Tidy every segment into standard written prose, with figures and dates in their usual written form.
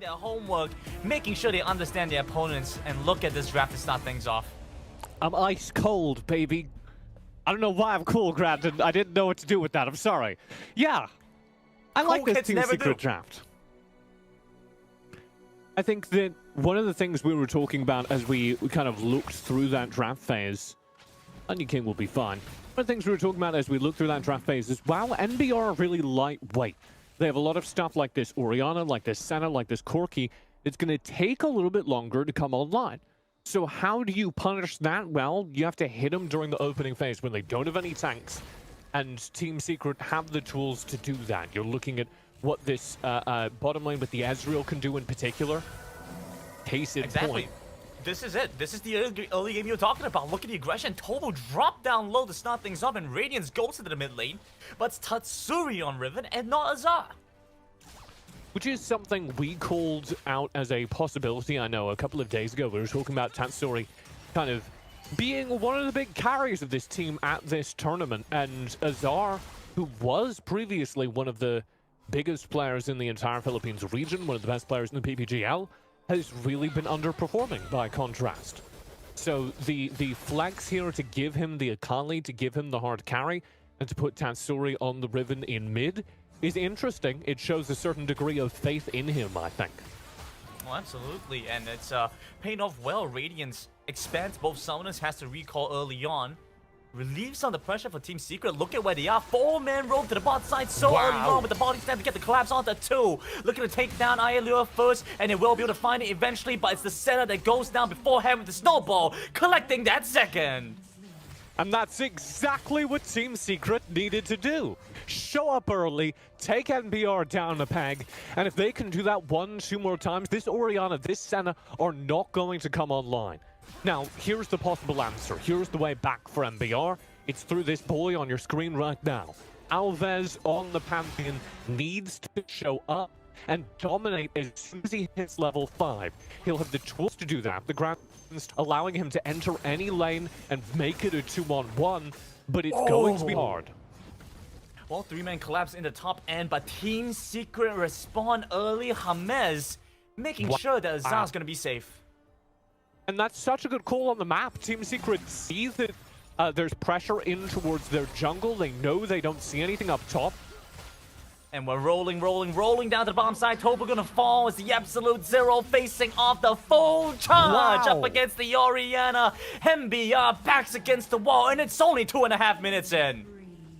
their homework, making sure they understand their opponents, and look at this draft to start things off. I'm ice cold, baby. I don't know why I'm cool, Grandin. I didn't know what to do with that. I'm sorry. Yeah. I like this Team Secret draft. I think that one of the things we were talking about as we kind of looked through that draft phase, Onion King will be fine. One of the things we were talking about as we looked through that draft phase is, wow, MBR are really lightweight. They have a lot of stuff like this Orianna, like this Senna, like this Corki. It's going to take a little bit longer to come online. So how do you punish that? Well, you have to hit them during the opening phase when they don't have any tanks. And Team Secret have the tools to do that. You're looking at what this bottom lane with the Ezreal can do in particular. Case in point. This is it. This is the early game you're talking about. Look at the aggression. Tobo dropped down low to start things off, and Radiance goes into the mid lane. But it's Tatsuri on Riven and not Azar. Which is something we called out as a possibility. I know a couple of days ago we were talking about Tatsuri kind of being one of the big carries of this team at this tournament. And Azar, who was previously one of the biggest players in the entire Philippines region, one of the best players in the PPGL, has really been underperforming by contrast. So the flex here to give him the Akali, to give him the hard carry, and to put Tatsuri on the Riven in mid is interesting. It shows a certain degree of faith in him, I think. Oh, absolutely, and it's paying off well. Radiance expands both summoners, has to recall early on. Relieves some of the pressure for Team Secret. Look at where they are. 4-man roam to the bot side so early on with the body slam to get the collapse onto 2. Looking to take down Ayalua first, and they will be able to find it eventually, but it's the center that goes down beforehand with the snowball, collecting that second. And that's exactly what Team Secret needed to do. Show up early, take MBR down a peg, and if they can do that 1-2 more times, this Orianna, this Senna are not going to come online. Now, here's the possible answer. Here's the way back for MBR. It's through this boy on your screen right now. Alves on the Pantheon needs to show up and dominate as soon as he hits level 5. He'll have the tools to do that. The ground allowing him to enter any lane and make it a 2-on-1, but it's going to be hard. Well, 3-man collapse in the top end, but Team Secret respond early. James making sure that Azar's going to be safe. And that's such a good call on the map. Team Secret sees that there's pressure in towards their jungle. They know they don't see anything up top. And we're rolling down to the bottom side. Toba gonna fall as the absolute zero facing off the full charge up against the Orianna. MBR backs against the wall, and it's only 2.5 minutes in.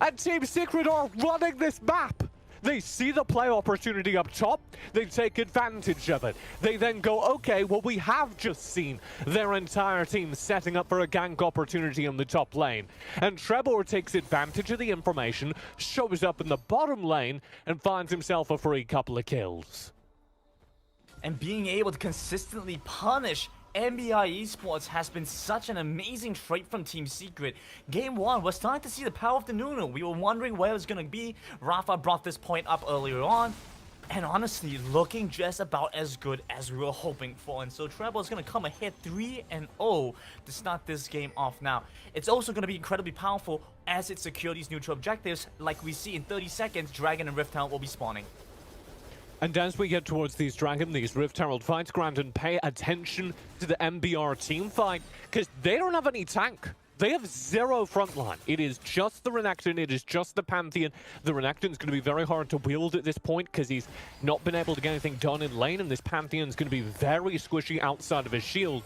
And Team Secret are running this map. They see the play opportunity up top, they take advantage of it. They then go, okay, well, we have just seen their entire team setting up for a gank opportunity in the top lane. And Trebor takes advantage of the information, shows up in the bottom lane, and finds himself a free couple of kills. And being able to consistently punish MBR Esports has been such an amazing trait from Team Secret. Game 1, we're starting to see the power of the Nunu. We were wondering where it was going to be. Rafa brought this point up earlier on. And honestly, looking just about as good as we were hoping for. And so Treble is going to come ahead 3-0 to start this game off now. It's also going to be incredibly powerful as it secures these neutral objectives. Like we see in 30 seconds, Dragon and Rift Herald will be spawning. And as we get towards these Dragon, these Rift Herald fights, Grandin, pay attention to the MBR team fight, because they don't have any tank. They have 0 frontline. It is just the Renekton, it is just the Pantheon. The Renekton's going to be very hard to wield at this point, because he's not been able to get anything done in lane, and this Pantheon's going to be very squishy outside of his shield.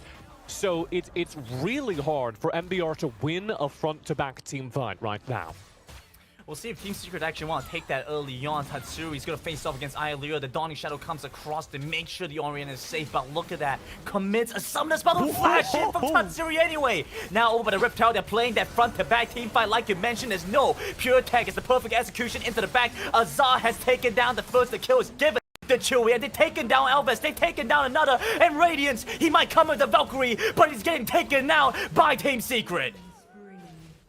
So it's really hard for MBR to win a front-to-back team fight right now. We'll see if Team Secret actually want to take that early on. Tatsuri's going to face off against Ayalua. The Dawning Shadow comes across to make sure the Orianna is safe, but look at that. Commits a Summoner Spell to flash in from Tatsuri anyway. Now over the Rift Tower, they're playing that front-to-back team fight like you mentioned. There's no pure tech. It's the perfect execution into the back. Azar has taken down the first. The kill is given the Chewy, and they've taken down Elvis. They've taken down another. And Radiance, he might come with the Valkyrie, but he's getting taken out by Team Secret.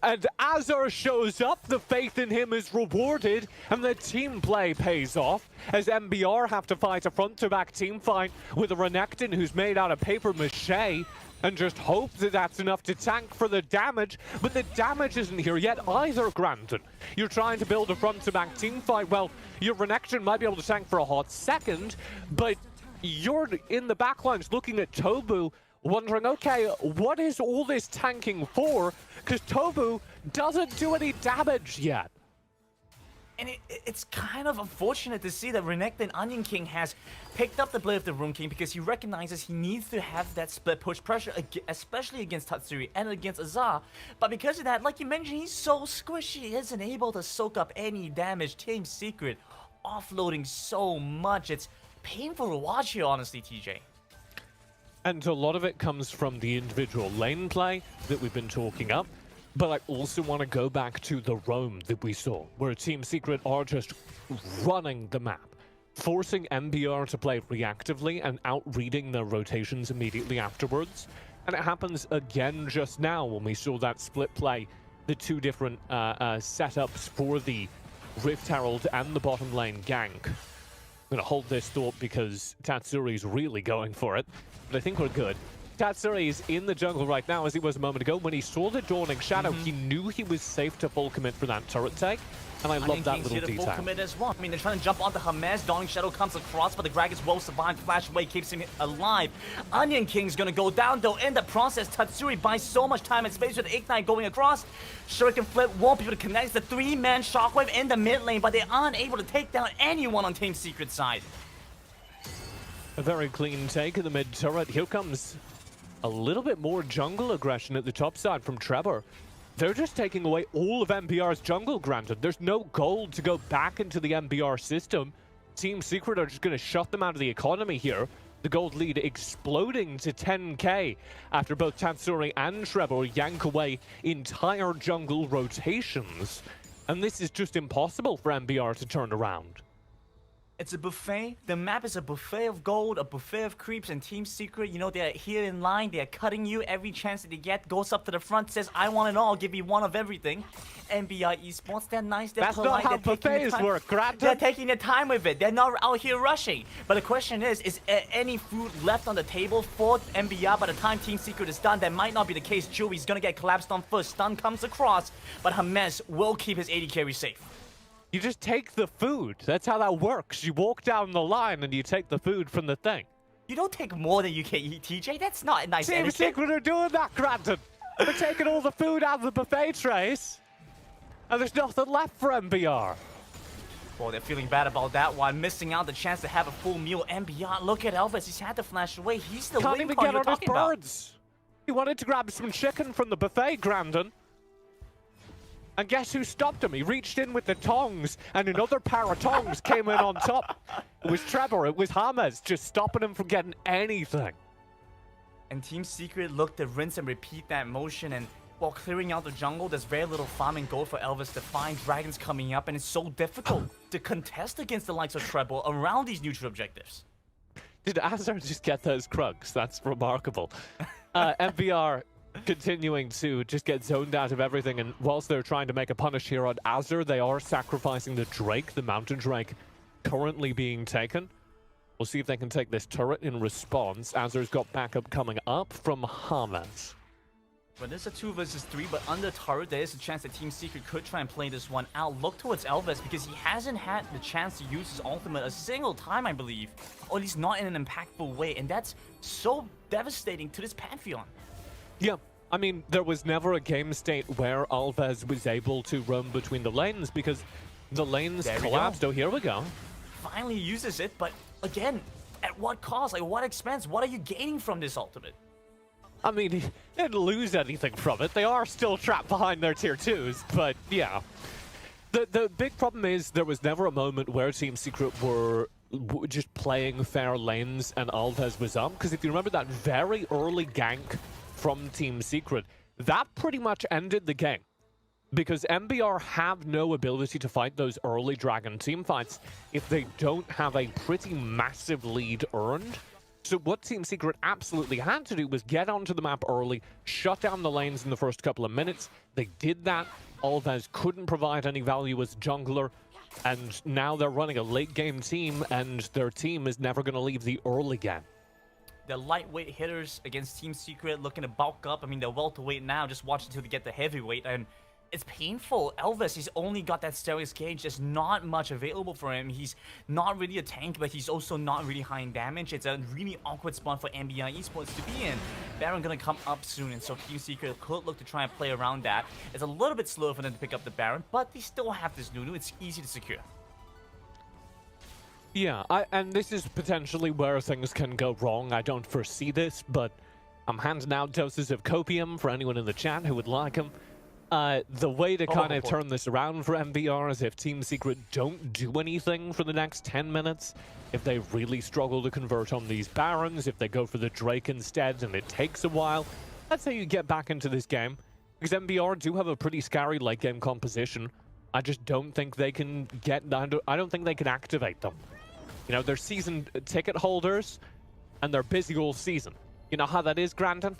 And Azar shows up, the faith in him is rewarded, and the team play pays off, as MBR have to fight a front-to-back team fight with a Renekton who's made out of paper mache, and just hope that that's enough to tank for the damage, but the damage isn't here yet either, Grandin. You're trying to build a front-to-back team fight, well, your Renekton might be able to tank for a hot second, but you're in the backlines looking at Tobu, wondering, okay, what is all this tanking for? Because Tobu doesn't do any damage yet. And it's kind of unfortunate to see that Renekton and Onion King has picked up the blade of the Rune King because he recognizes he needs to have that split push pressure, especially against Tatsuri and against Azar. But because of that, like you mentioned, he's so squishy, he isn't able to soak up any damage. Team Secret offloading so much. It's painful to watch here, honestly, TJ. And a lot of it comes from the individual lane play that we've been talking up. But I also want to go back to the roam that we saw, where Team Secret are just running the map, forcing MBR to play reactively and out-reading their rotations immediately afterwards. And it happens again just now when we saw that split play, the two different setups for the Rift Herald and the bottom lane gank. I'm going to hold this thought because Tatsuri's really going for it, but I think we're good. Tatsuri is in the jungle right now, as he was a moment ago. When he saw the Dawning Shadow, he knew he was safe to full commit for that turret take, and I love that little detail. Full commit as well. I mean, they're trying to jump onto Hermes. Dawning Shadow comes across, but the Greg is well survived. Flash away keeps him alive. Onion King's gonna go down, though. In the process, Tatsuri buys so much time and space with the Ignite going across. Shuriken Flip won't be able to connect. It's the three-man Shockwave in the mid lane, but they aren't able to take down anyone on Team Secret side. A very clean take in the mid turret. Here comes a little bit more jungle aggression at the top side from Trevor. They're just taking away all of MBR's jungle, granted. There's no gold to go back into the MBR system. Team Secret are just going to shut them out of the economy here. The gold lead exploding to 10k after both Tatsuri and Trevor yank away entire jungle rotations. And this is just impossible for MBR to turn around. It's a buffet. The map is a buffet of gold, a buffet of creeps, and Team Secret, you know, they're here in line. They're cutting you every chance that they get. Goes up to the front, says, I want it all. Give me one of everything. MBR Esports, they're nice, they're polite. That's not how buffets work, Grant. They're taking their time with it. They're not out here rushing. But the question is any food left on the table for MBR by the time Team Secret is done? That might not be the case. Chewy's gonna get collapsed on first. Stun comes across, but Hermes will keep his AD carry safe. You just take the food. That's how that works. You walk down the line and you take the food from the thing. You don't take more than you can eat, TJ. That's not a nice Team Secret are doing that, granted. They're taking all the food out of the buffet trays. And there's nothing left for MBR. Well, they're feeling bad about that one. Missing out the chance to have a full meal. MBR, look at Elvis. He's had to flash away. He's the Can't even get on his birds. He wanted to grab some chicken from the buffet, Grandin. And guess who stopped him? He reached in with the tongs, and another pair of tongs came in on top. It was Trevor, it was Hamas, just stopping him from getting anything. And Team Secret looked to rinse and repeat that motion, and while clearing out the jungle, there's very little farming gold for Elvis to find. Dragons coming up, and it's so difficult to contest against the likes of Treble around these neutral objectives. Did Azar just get those Krugs? That's remarkable. MBR continuing to just get zoned out of everything, and whilst they're trying to make a punish here on Azure, they are sacrificing the Drake, the Mountain Drake, currently being taken. We'll see if they can take this turret in response. Azure's got backup coming up from Hamas. Well, there's a 2 versus 3, but under turret, there is a chance that Team Secret could try and play this one out. Look towards Elvis, because he hasn't had the chance to use his ultimate a single time, I believe. Or at least not in an impactful way, and that's so devastating to this Pantheon. Yeah, I mean, there was never a game state where Alves was able to roam between the lanes because the lanes collapsed. Oh, here we go. Finally uses it, but again, at what cost? Like, what expense? What are you gaining from this ultimate? I mean, he didn't lose anything from it. They are still trapped behind their tier 2s, but yeah. The big problem is there was never a moment where Team Secret were just playing fair lanes and Alves was up. Because if you remember that very early gank from Team Secret, that pretty much ended the game. Because MBR have no ability to fight those early Dragon team fights if they don't have a pretty massive lead earned. So what Team Secret absolutely had to do was get onto the map early, shut down the lanes in the first couple of minutes. They did that. Alves couldn't provide any value as jungler, and now they're running a late game team, and their team is never going to leave the early game. The lightweight hitters against Team Secret looking to bulk up. I mean, they're welterweight now. Just watch until they get the heavyweight. And it's painful. Elvis, he's only got that Steris gauge. There's not much available for him. He's not really a tank, but he's also not really high in damage. It's a really awkward spot for MBR Esports to be in. Baron gonna come up soon, and so Team Secret could look to try and play around that. It's a little bit slow for them to pick up the Baron, but they still have this Nunu. It's easy to secure. Yeah, and this is potentially where things can go wrong. I don't foresee this, but I'm handing out doses of copium for anyone in the chat who would like them. The way to kind of turn this around for MBR is if Team Secret don't do anything for the next 10 minutes, if they really struggle to convert on these Barons, if they go for the Drake instead and it takes a while, that's how you get back into this game. Because MBR do have a pretty scary late game composition. I just don't think they can I don't think they can activate them. You know, they're season ticket holders and they're busy all season. You know how that is, Grandin?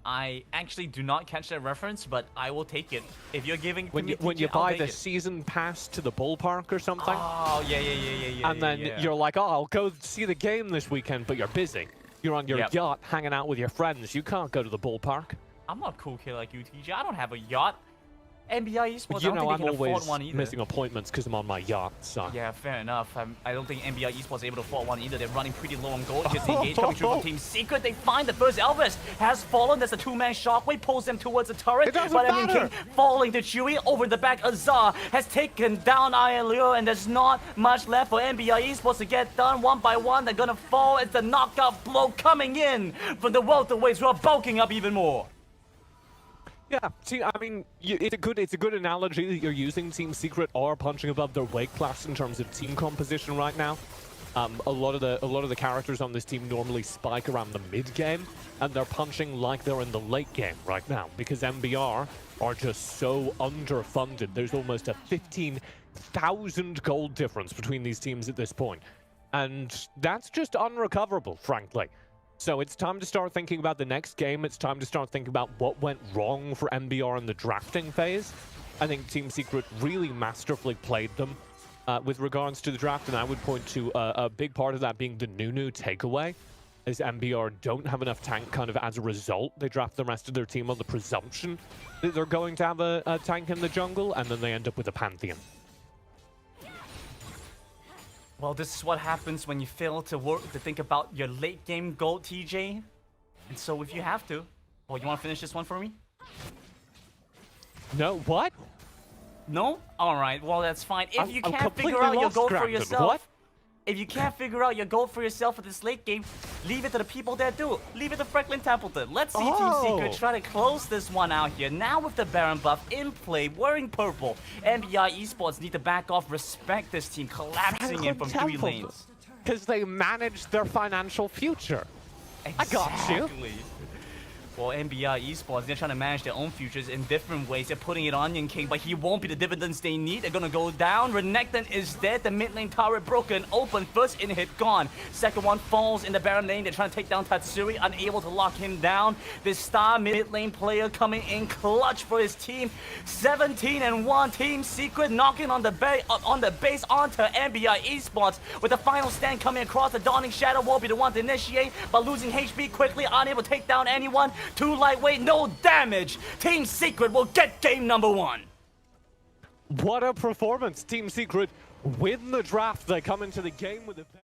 I actually do not catch that reference, but I will take it. If you're giving when you buy the season pass to the ballpark or something. Oh, yeah. And then you're like, oh, I'll go see the game this weekend, but you're busy. You're on your yacht hanging out with your friends. You can't go to the ballpark. I'm not a cool kid like you, TJ. I don't have a yacht. MBR Esports, You know, I don't think I'm they can afford always one either. missing appointments because I'm on my yacht, so. Yeah, fair enough. I don't think MBR Esports is able to afford one either. They're running pretty low on gold. Here's the engage coming through from Team Secret. They find the first Elvis has fallen. There's a two-man shockwave, pulls them towards the turret. But MBR King falling to Chewy over the back. Azar has taken down Iron Leo, and there's not much left for MBR Esports to get done. One by one, they're gonna fall. It's the knockout blow coming in from the welterweights who are bulking up even more. Yeah, see, I mean, it's a good analogy that you're using. Team Secret are punching above their weight class in terms of team composition right now. A lot of the characters on this team normally spike around the mid game, and they're punching like they're in the late game right now because MBR are just so underfunded. There's almost a 15,000 gold difference between these teams at this point, and that's just unrecoverable, frankly. So it's time to start thinking about the next game. It's time to start thinking about what went wrong for MBR in the drafting phase. I think Team Secret really masterfully played them with regards to the draft, and I would point to a big part of that being the Nunu takeaway, as MBR don't have enough tank kind of as a result. They draft the rest of their team on the presumption that they're going to have a tank in the jungle, and then they end up with a Pantheon. Well, this is what happens when you fail to think about your late game goal, TJ. And so if you have to, well, you want to finish this one for me? No, what? No? All right, well, that's fine. If you I'm can't figure out your goal for yourself, what? If you can't figure out your goal for yourself for this late game, leave it to the people that do. Leave it to Franklin Templeton. Let's see Team Secret try to close this one out here. Now with the Baron buff in play, wearing purple, MBR Esports need to back off, respect this team, collapsing in from 3 lanes. Because they manage their financial future. Exactly. I got you. Well, MBR Esports, they're trying to manage their own futures in different ways. They're putting it on Onion King, but he won't be the dividends they need. They're gonna go down. Renekton is dead. The mid lane tower broken. Open. First in hit gone. Second one falls in the Baron lane. They're trying to take down Tatsuri, unable to lock him down. This star mid lane player coming in clutch for his team. 17-1. Team Secret knocking on the base onto MBR Esports with the final stand coming across. The Dawning Shadow will be the one to initiate, but losing HP quickly, unable to take down anyone. Too lightweight, no damage. Team Secret will get game number 1. What a performance. Team Secret win the draft. They come into the game with a